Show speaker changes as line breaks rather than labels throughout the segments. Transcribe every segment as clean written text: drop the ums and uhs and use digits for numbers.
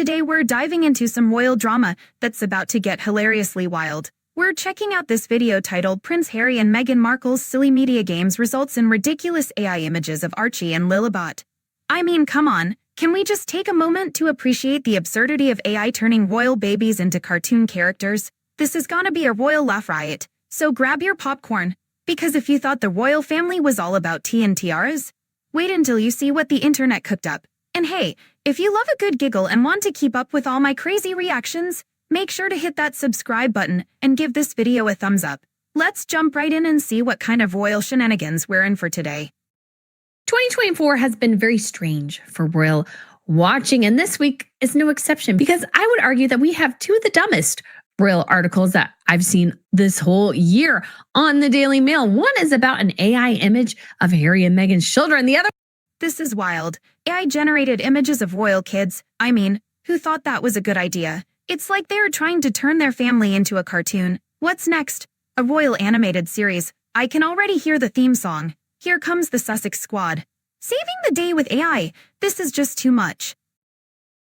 today we're diving into some royal drama that's about to get hilariously wild. We're checking out this video titled Prince Harry and Meghan Markle's Silly Media Games Results in Ridiculous AI Images of Archie and Lilibet. I mean, come on, can we just take a moment to appreciate the absurdity of AI turning royal babies into cartoon characters? This is gonna be a royal laugh riot, so grab your popcorn, because if you thought the royal family was all about tea and tiaras, wait until you see what the internet cooked up. And hey, if you love a good giggle and want to keep up with all my crazy reactions, make sure to hit that subscribe button and give this video a thumbs up. Let's jump right in and see what kind of royal shenanigans we're in for today.
2024 has been very strange for royal watching, and this week is no exception, because I would argue that we have two of the dumbest royal articles that I've seen this whole year on the Daily Mail. One is about an AI image of Harry and Meghan's children. The other...
This is wild. AI-generated images of royal kids. I mean, who thought that was a good idea? It's like they were trying to turn their family into a cartoon. What's next? A royal animated series. I can already hear the theme song. Here comes the Sussex Squad. Saving the day with AI. This is just too much.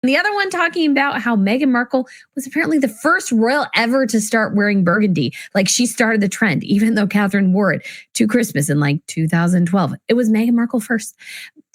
The other one talking about how Meghan Markle was apparently the first royal ever to start wearing burgundy. Like, she started the trend, even though Catherine wore it to Christmas in like 2012. It was Meghan Markle first.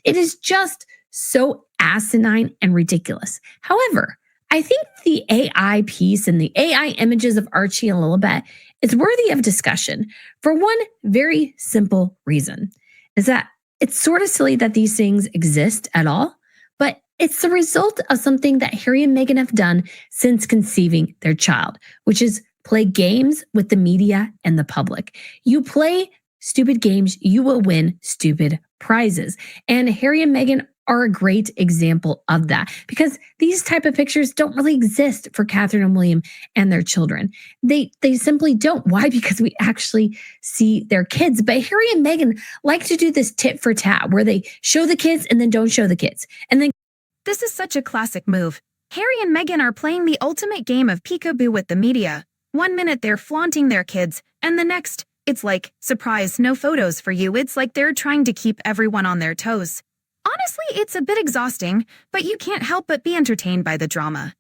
It is just so asinine and ridiculous. However, I think the AI piece and the AI images of Archie and Lilibet is worthy of discussion for one very simple reason, is that it's sort of silly that these things exist at all, but it's the result of something that Harry and Meghan have done since conceiving their child, which is play games with the media and the public. You play stupid games, you will win stupid prizes. And Harry and Meghan are a great example of that, because these type of pictures don't really exist for Catherine and William and their children. They simply don't. Why? Because we actually see their kids. But Harry and Meghan like to do this tit for tat, where they show the kids and then don't show the kids. And then
this is such a classic move. Harry and Meghan are playing the ultimate game of peekaboo with the media. One minute they're flaunting their kids, and the next, it's like, surprise, no photos for you. It's like they're trying to keep everyone on their toes. Honestly, it's a bit exhausting, but you can't help but be entertained by the drama.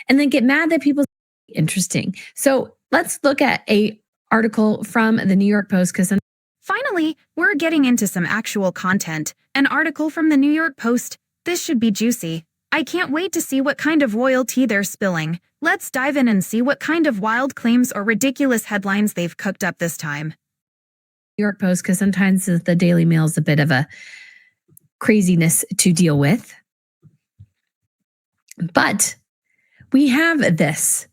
And then get mad that people interesting. So let's look at a article from the New York Post, because
finally, we're getting into some actual content. An article from the New York Post. This should be juicy. I can't wait to see what kind of royalty they're spilling. Let's dive in and see what kind of wild claims or ridiculous headlines they've cooked up this time.
New York Post, because sometimes the Daily Mail is a bit of a craziness to deal with. But we have this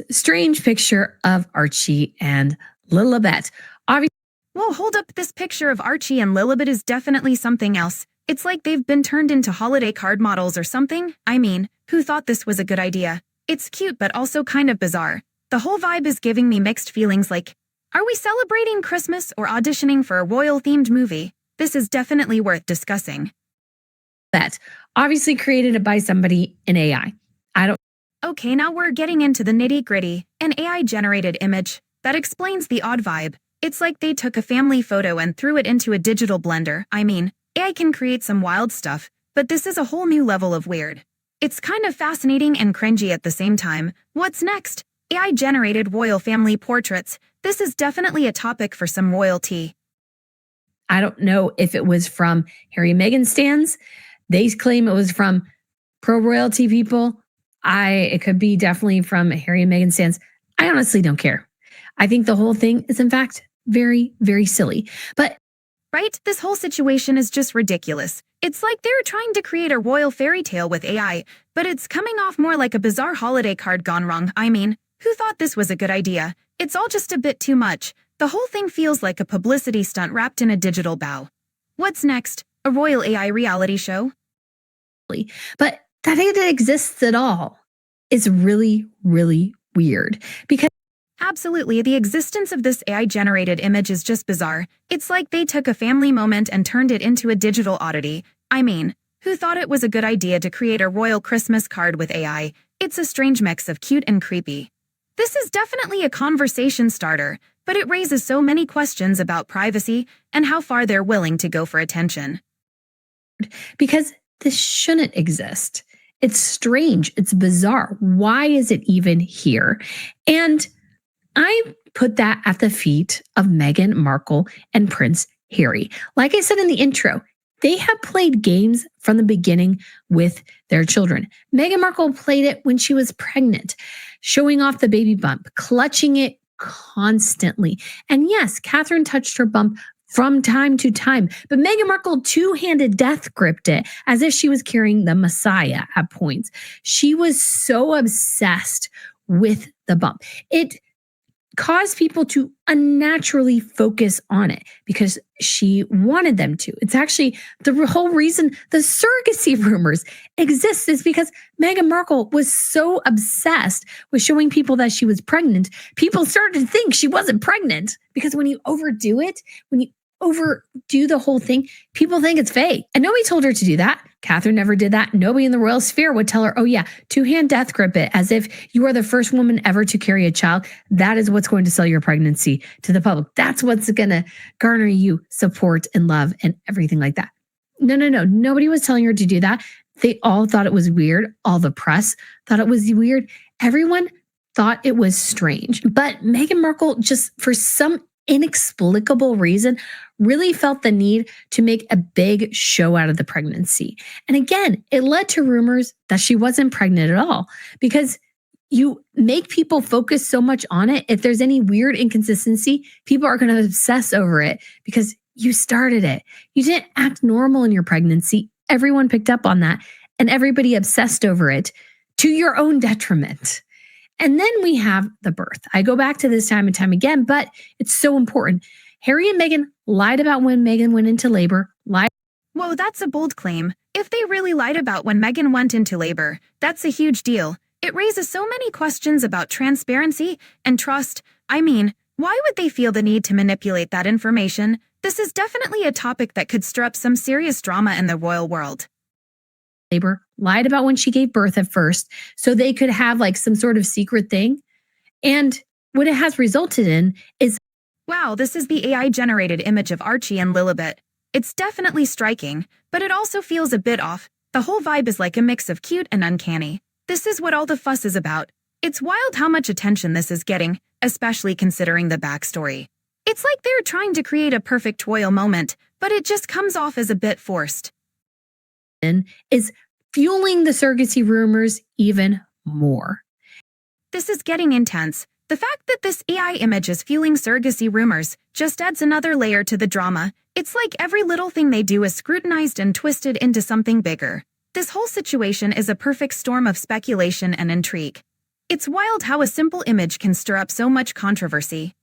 strange picture of Archie and Lilibet. Obviously,
whoa, hold up. This picture of Archie and Lilibet is definitely something else. It's like they've been turned into holiday card models or something. I mean, who thought this was a good idea? It's cute but also kind of bizarre. The whole vibe is giving me mixed feelings, like, are we celebrating Christmas or auditioning for a royal-themed movie? This is definitely worth discussing.
That obviously created by somebody in AI.
Okay, now we're getting into the nitty-gritty. An AI-generated image. That explains the odd vibe. It's like they took a family photo and threw it into a digital blender. I mean, AI can create some wild stuff, but this is a whole new level of weird. It's kind of fascinating and cringy at the same time. What's next? AI-generated royal family portraits. This is definitely a topic for some royalty.
I don't know if it was from Harry and Meghan stans. They claim it was from pro-royalty people. It could be definitely from Harry and Meghan stans. I honestly don't care. I think the whole thing is, in fact, very, very silly. But
right? This whole situation is just ridiculous. It's like they're trying to create a royal fairy tale with AI, but it's coming off more like a bizarre holiday card gone wrong. I mean, who thought this was a good idea? It's all just a bit too much. The whole thing feels like a publicity stunt wrapped in a digital bow. What's next? A royal AI reality show?
But that it exists at all is really, really weird, because
absolutely, the existence of this AI-generated image is just bizarre. It's like they took a family moment and turned it into a digital oddity. I mean, who thought it was a good idea to create a royal Christmas card with AI? It's a strange mix of cute and creepy. This is definitely a conversation starter, but it raises so many questions about privacy and how far they're willing to go for attention.
Because this shouldn't exist. It's strange. It's bizarre. Why is it even here? And I put that at the feet of Meghan Markle and Prince Harry. Like I said in the intro, they have played games from the beginning with their children. Meghan Markle played it when she was pregnant, showing off the baby bump, clutching it constantly. And yes, Catherine touched her bump from time to time, but Meghan Markle two-handed death gripped it as if she was carrying the Messiah at points. She was so obsessed with the bump. It caused people to unnaturally focus on it because she wanted them to. It's actually the whole reason the surrogacy rumors exist is because Meghan Markle was so obsessed with showing people that she was pregnant. People started to think she wasn't pregnant because when you overdo it, when you overdo the whole thing, people think it's fake. And nobody told her to do that. Catherine never did that. Nobody in the royal sphere would tell her, oh yeah, two-hand death grip it as if you are the first woman ever to carry a child. That is what's going to sell your pregnancy to the public. That's what's going to garner you support and love and everything like that. No. Nobody was telling her to do that. They all thought it was weird. All the press thought it was weird. Everyone thought it was strange. But Meghan Markle, just for some inexplicable reason, really felt the need to make a big show out of the pregnancy. And again, it led to rumors that she wasn't pregnant at all because you make people focus so much on it. If there's any weird inconsistency, people are going to obsess over it because you started it. You didn't act normal in your pregnancy. Everyone picked up on that and everybody obsessed over it to your own detriment. And then we have the birth. I go back to this time and time again, but it's so important. Harry and Meghan lied about when Meghan went into labor.
Whoa, that's a bold claim. If they really lied about when Meghan went into labor, that's a huge deal. It raises so many questions about transparency and trust. I mean, why would they feel the need to manipulate that information? This is definitely a topic that could stir up some serious drama in the royal world.
Labor, lied about when she gave birth at first so they could have like some sort of secret thing. And what it has resulted in is,
wow, this is the AI-generated image of Archie and Lilibet. It's definitely striking, but it also feels a bit off. The whole vibe is like a mix of cute and uncanny. This is what all the fuss is about. It's wild how much attention this is getting, especially considering the backstory. It's like they're trying to create a perfect royal moment, but it just comes off as a bit forced.
Is fueling the surrogacy rumors even more.
This is getting intense. The fact that this AI image is fueling surrogacy rumors just adds another layer to the drama. It's like every little thing they do is scrutinized and twisted into something bigger. This whole situation is a perfect storm of speculation and intrigue. It's wild how a simple image can stir up so much controversy.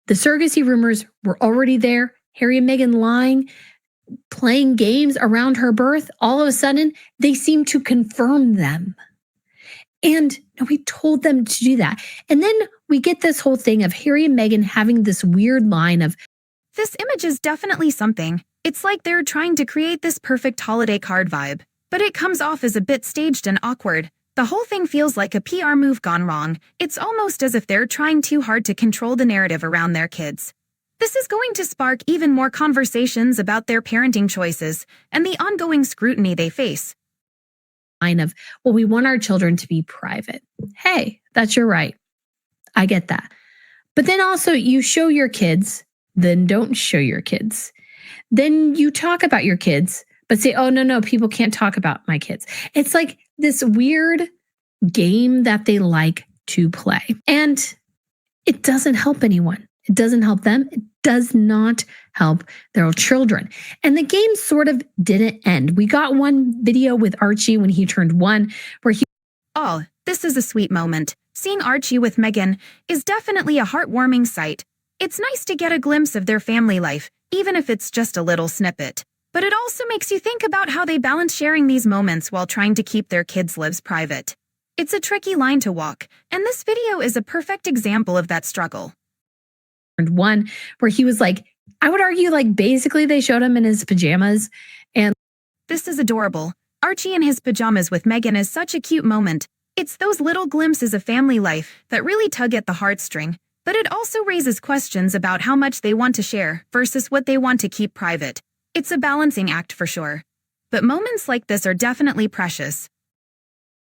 The surrogacy rumors were already there. Harry and Meghan lying, playing games around her birth, all of a sudden, they seem to confirm them. And nobody told them to do that. And then we get this whole thing of Harry and Meghan having this weird line of,
this image is definitely something. It's like they're trying to create this perfect holiday card vibe, but it comes off as a bit staged and awkward. The whole thing feels like a PR move gone wrong. It's almost as if they're trying too hard to control the narrative around their kids. This is going to spark even more conversations about their parenting choices and the ongoing scrutiny they face.
Line of, well, we want our children to be private. Hey, that's your right. I get that. But then also you show your kids, then don't show your kids. Then you talk about your kids, but say, oh, no, people can't talk about my kids. It's like this weird game that they like to play. And it doesn't help anyone. It doesn't help them. It does not help their children. And the game sort of didn't end. We got one video with Archie when he turned 1 where he...
Oh, this is a sweet moment. Seeing Archie with Meghan is definitely a heartwarming sight. It's nice to get a glimpse of their family life, even if it's just a little snippet. But it also makes you think about how they balance sharing these moments while trying to keep their kids' lives private. It's a tricky line to walk, and this video is a perfect example of that struggle.
One where he was like, I would argue like basically they showed him in his pajamas. And
this is adorable. Archie in his pajamas with Meghan is such a cute moment. It's those little glimpses of family life that really tug at the heartstring, but it also raises questions about how much they want to share versus what they want to keep private. It's a balancing act for sure. but moments like this are definitely precious.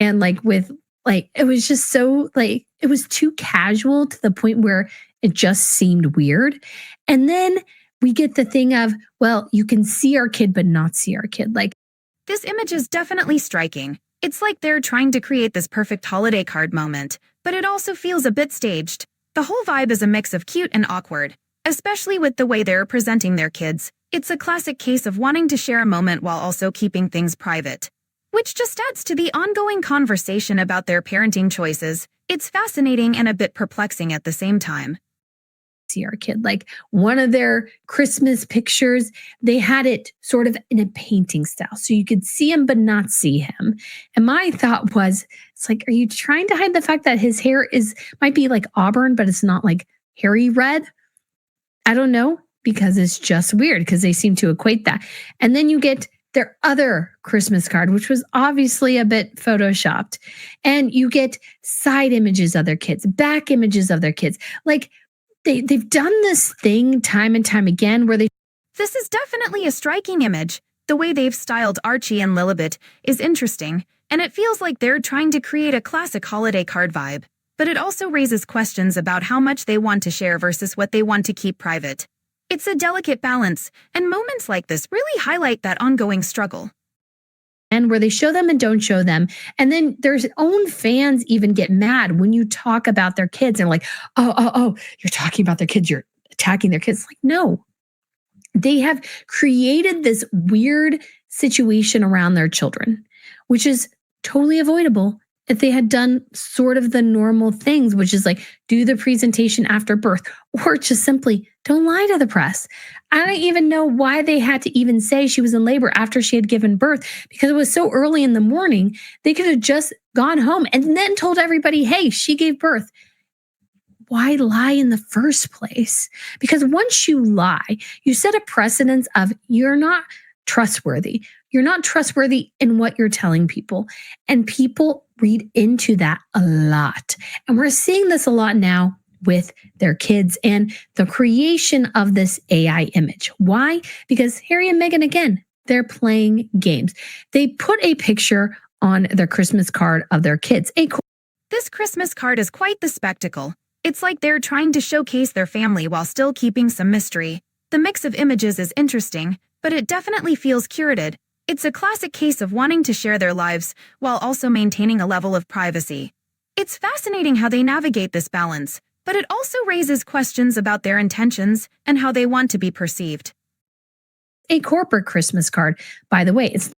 And it was just so it was too casual to the point where it just seemed weird. And then we get the thing of, well, you can see our kid but not see our kid.
This image is definitely striking. It's like they're trying to create this perfect holiday card moment, but it also feels a bit staged. The whole vibe is a mix of cute and awkward, especially with the way they're presenting their kids. It's a classic case of wanting to share a moment while also keeping things private, which just adds to the ongoing conversation about their parenting choices. It's fascinating and a bit perplexing at the same time.
See our kid. One of their Christmas pictures, they had it sort of in a painting style. So you could see him but not see him. And my thought was, it's like, are you trying to hide the fact that his hair might be like auburn, but it's not like hairy red? I don't know, because it's just weird because they seem to equate that. And then you get their other Christmas card, which was obviously a bit photoshopped. And you get side images of their kids, back images of their kids. They've done this thing time and time again where
This is definitely a striking image. The way they've styled Archie and Lilibet is interesting, and it feels like they're trying to create a classic holiday card vibe. But it also raises questions about how much they want to share versus what they want to keep private. It's a delicate balance, and moments like this really highlight that ongoing struggle.
and where they show them and don't show them. And then their own fans even get mad when you talk about their kids and like, oh, you're talking about their kids, you're attacking their kids. Like, no, they have created this weird situation around their children, which is totally avoidable if they had done sort of the normal things, which is like do the presentation after birth, or just simply don't lie to the press. I don't even know why they had to even say she was in labor after she had given birth, because it was so early in the morning. They could have just gone home and then told everybody, hey, she gave birth. Why lie in the first place? Because once you lie, you set a precedence of you're not trustworthy. You're not trustworthy in what you're telling people. And people read into that a lot. And we're seeing this a lot now with their kids and the creation of this AI image. Why? Because Harry and Meghan, again, they're playing games. They put a picture on their Christmas card of their kids.
This Christmas card is quite the spectacle. It's like they're trying to showcase their family while still keeping some mystery. The mix of images is interesting, but it definitely feels curated. It's a classic case of wanting to share their lives while also maintaining a level of privacy. It's fascinating how they navigate this balance, but it also raises questions about their intentions and how they want to be perceived.
A corporate Christmas card, by the way. It's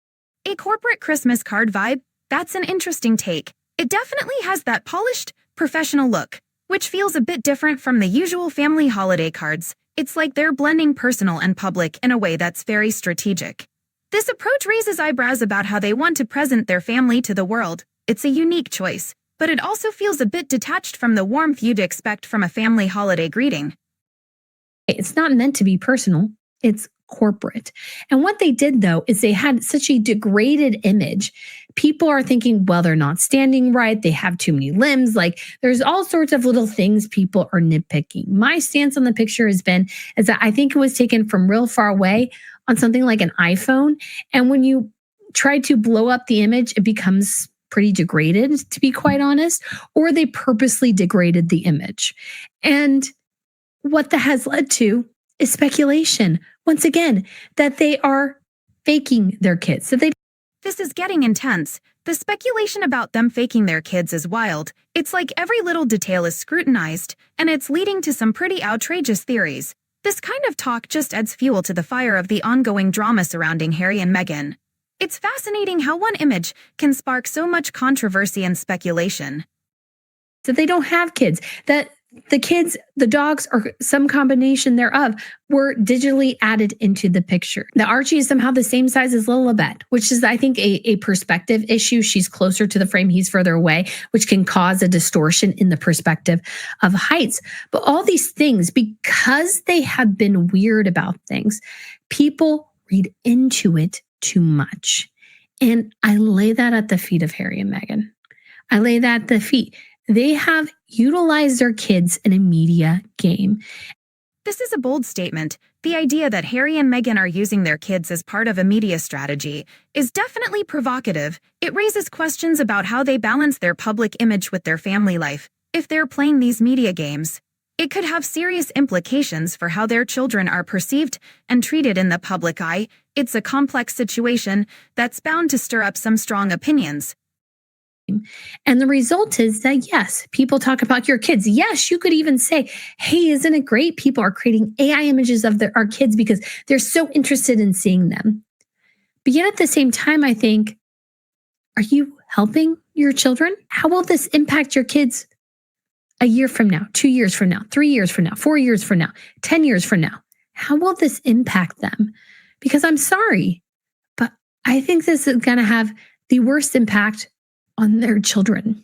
a corporate Christmas card vibe. That's an interesting take. It definitely has that polished, professional look, which feels a bit different from the usual family holiday cards. It's like they're blending personal and public in a way that's very strategic. This approach raises eyebrows about how they want to present their family to the world. It's a unique choice, but it also feels a bit detached from the warmth you'd expect from a family holiday greeting.
It's not meant to be personal. It's corporate. And what they did, though, is they had such a degraded image. People are thinking, well, they're not standing right. They have too many limbs. Like, there's all sorts of little things people are nitpicking. My stance on the picture is that I think it was taken from real far away on something like an iPhone. And when you try to blow up the image, it becomes pretty degraded, to be quite honest, or they purposely degraded the image. And what that has led to is speculation, once again, that they are faking their kids.
This is getting intense. The speculation about them faking their kids is wild. It's like every little detail is scrutinized, and it's leading to some pretty outrageous theories. This kind of talk just adds fuel to the fire of the ongoing drama surrounding Harry and Meghan. It's fascinating how one image can spark so much controversy and speculation.
That they don't have kids, that the kids, the dogs, or some combination thereof were digitally added into the picture. The Archie is somehow the same size as Lilibet, which is, I think, a perspective issue. She's closer to the frame, he's further away, which can cause a distortion in the perspective of heights. But all these things, because they have been weird about things, people read into it too much. And I lay that at the feet of Harry and Meghan. I lay that at the feet. They have utilized their kids in a media game.
This is a bold statement, The idea that Harry and Meghan are using their kids as part of a media strategy is definitely provocative. It raises questions about how they balance their public image with their family life. If they're playing these media games, it could have serious implications for how their children are perceived and treated in the public eye. It's a complex situation that's bound to stir up some strong opinions.
And the result is that, yes, people talk about your kids. Yes, you could even say, hey, isn't it great? People are creating AI images of our kids because they're so interested in seeing them. But yet at the same time, I think, are you helping your children? How will this impact your kids a year from now, 2 years from now, 3 years from now, 4 years from now, 10 years from now? How will this impact them? Because I'm sorry, but I think this is going to have the worst impact on their children.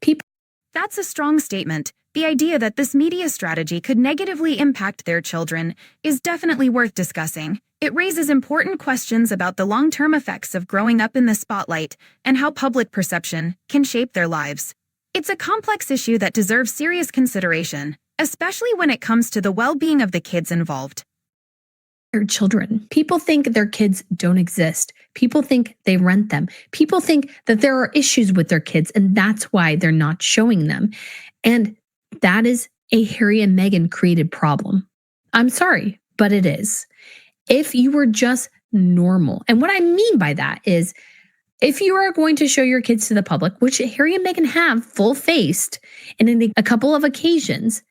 That's a strong statement. The idea that this media strategy could negatively impact their children is definitely worth discussing. It raises important questions about the long-term effects of growing up in the spotlight and how public perception can shape their lives. It's a complex issue that deserves serious consideration, especially when it comes to the well-being of the kids involved.
Their children. People think their kids don't exist. People think they rent them. People think that there are issues with their kids, and that's why they're not showing them. And that is a Harry and Meghan created problem. I'm sorry, but it is. If you were just normal, and what I mean by that is, if you are going to show your kids to the public, which Harry and Meghan have full-faced, and in a couple of occasions,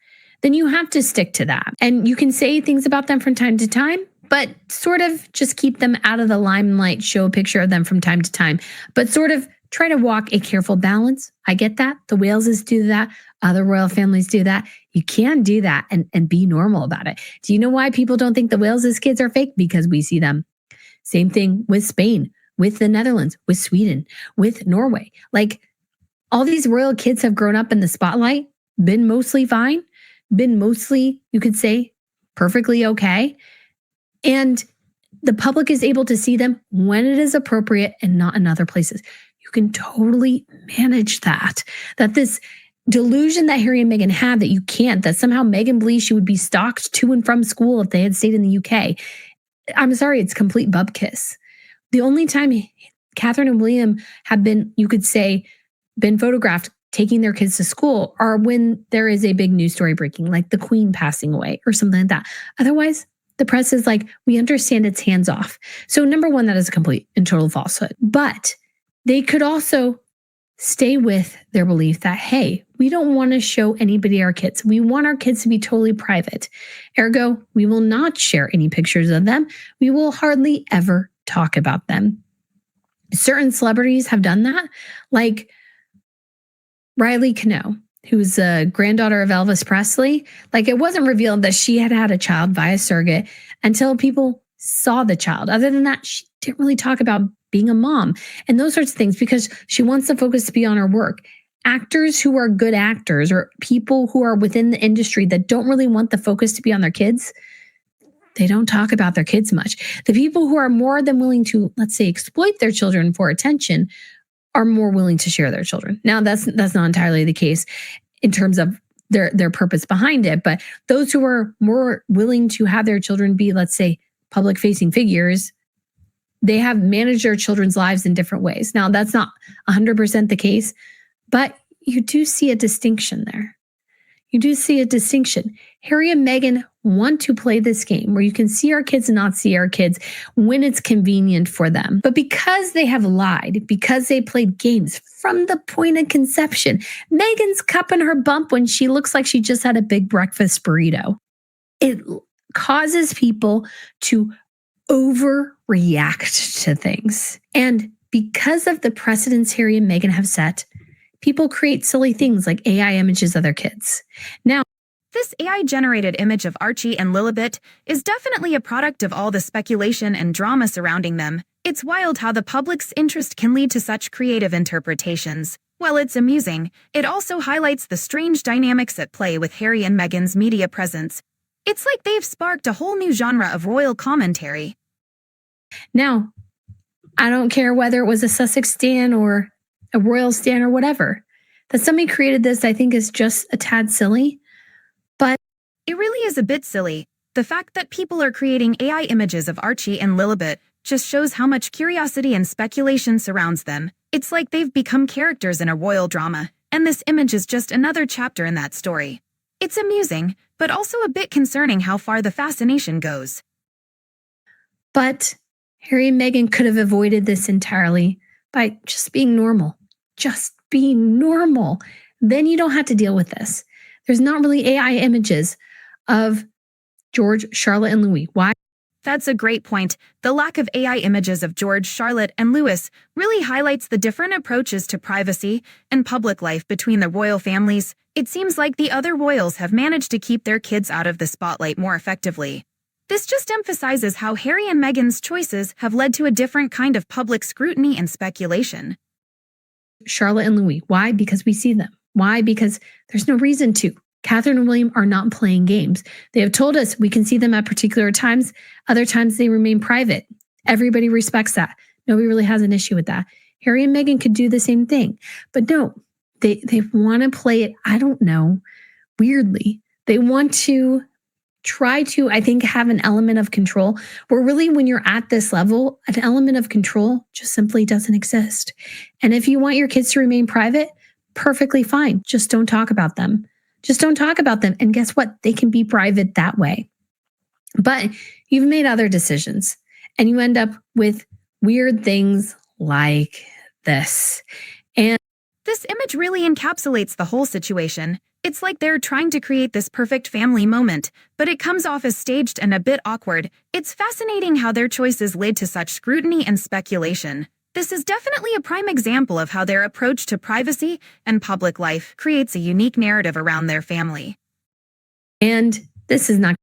then you have to stick to that. And you can say things about them from time to time, but sort of just keep them out of the limelight, show a picture of them from time to time, but sort of try to walk a careful balance. I get that. The Waleses do that. Other royal families do that. You can do that and be normal about it. Do you know why people don't think the Waleses kids are fake? Because we see them. Same thing with Spain, with the Netherlands, with Sweden, with Norway. Like, all these royal kids have grown up in the spotlight, been mostly fine, been mostly, you could say, perfectly okay. And the public is able to see them when it is appropriate and not in other places. You can totally manage that. That this delusion that Harry and Meghan had that you can't, that somehow Meghan believes she would be stalked to and from school if they had stayed in the UK. I'm sorry, it's complete bupkis. The only time Catherine and William have been, you could say, been photographed taking their kids to school are when there is a big news story breaking, like the Queen passing away or something like that. Otherwise, the press is like, we understand it's hands off. So number one, that is a complete and total falsehood. But they could also stay with their belief that, hey, we don't want to show anybody our kids. We want our kids to be totally private. Ergo, we will not share any pictures of them. We will hardly ever talk about them. Certain celebrities have done that, like Riley Cano, who's a granddaughter of Elvis Presley. Like, it wasn't revealed that she had had a child via surrogate until people saw the child. Other than that, she didn't really talk about being a mom and those sorts of things because she wants the focus to be on her work. Actors who are good actors or people who are within the industry that don't really want the focus to be on their kids, they don't talk about their kids much. The people who are more than willing to, let's say, exploit their children for attention are more willing to share their children. Now, that's not entirely the case in terms of their purpose behind it, but those who are more willing to have their children be, let's say, public-facing figures, they have managed their children's lives in different ways. Now, that's not 100% the case, but you do see a distinction there. You do see a distinction. Harry and Meghan want to play this game where you can see our kids and not see our kids when it's convenient for them. But because they have lied, because they played games from the point of conception, Meghan's cupping her bump when she looks like she just had a big breakfast burrito. It causes people to overreact to things. And because of the precedents Harry and Meghan have set, people create silly things like AI images of their kids. Now,
this AI-generated image of Archie and Lilibet is definitely a product of all the speculation and drama surrounding them. It's wild how the public's interest can lead to such creative interpretations. While it's amusing, it also highlights the strange dynamics at play with Harry and Meghan's media presence. It's like they've sparked a whole new genre of royal commentary.
Now, I don't care whether it was a Sussex stan or a royal stan or whatever. That somebody created this, I think, is just a tad silly. But
it really is a bit silly. The The fact that people are creating AI images of Archie and Lilibet just shows how much curiosity and speculation surrounds them. It's like they've become characters in a royal drama, and this image is just another chapter in that story. It's amusing, but also a bit concerning how far the fascination goes.
But Harry and Meghan could have avoided this entirely by just being normal. Just being normal. Then you don't have to deal with this. There's not really AI images of George, Charlotte, and Louis. Why?
That's a great point. The lack of AI images of George, Charlotte, and Louis really highlights the different approaches to privacy and public life between the royal families. It seems like the other royals have managed to keep their kids out of the spotlight more effectively. This just emphasizes how Harry and Meghan's choices have led to a different kind of public scrutiny and speculation.
Charlotte and Louis. Why? Because we see them. Why? Because there's no reason to. Catherine and William are not playing games. They have told us we can see them at particular times. Other times they remain private. Everybody respects that. Nobody really has an issue with that. Harry and Meghan could do the same thing. But no, they want to play it, I don't know, weirdly. They want to try to, I think, have an element of control where really when you're at this level, an element of control just simply doesn't exist. And if you want your kids to remain private, perfectly fine. Just don't talk about them. Just don't talk about them. And guess what? They can be private that way. But you've made other decisions and you end up with weird things like this. And
this image really encapsulates the whole situation. It's like they're trying to create this perfect family moment, but it comes off as staged and a bit awkward. It's fascinating how their choices led to such scrutiny and speculation. This is definitely a prime example of how their approach to privacy and public life creates a unique narrative around their family.
And this is not.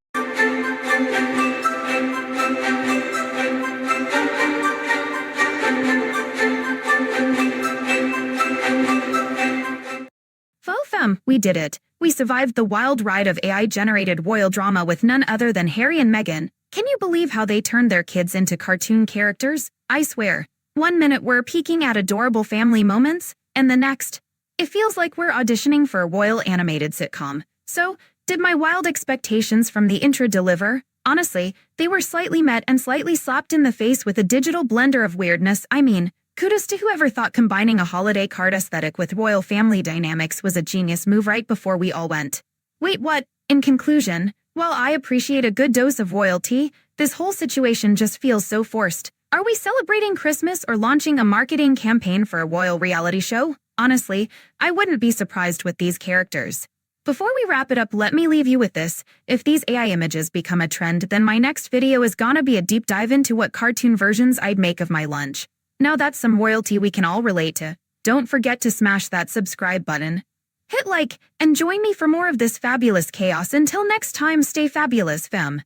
Faux-femme, we did it. We survived the wild ride of AI-generated royal drama with none other than Harry and Meghan. Can you believe how they turned their kids into cartoon characters? I swear. 1 minute we're peeking at adorable family moments, and the next, it feels like we're auditioning for a royal animated sitcom. So, did my wild expectations from the intro deliver? Honestly, they were slightly met and slightly slapped in the face with a digital blender of weirdness. I mean, kudos to whoever thought combining a holiday card aesthetic with royal family dynamics was a genius move right before we all went. Wait, what? In conclusion, while I appreciate a good dose of royalty, this whole situation just feels so forced. Are we celebrating Christmas or launching a marketing campaign for a royal reality show? Honestly, I wouldn't be surprised with these characters. Before we wrap it up, let me leave you with this. If these AI images become a trend, then my next video is gonna be a deep dive into what cartoon versions I'd make of my lunch. Now that's some royalty we can all relate to. Don't forget to smash that subscribe button. Hit like and join me for more of this fabulous chaos. Until next time, stay fabulous, fam.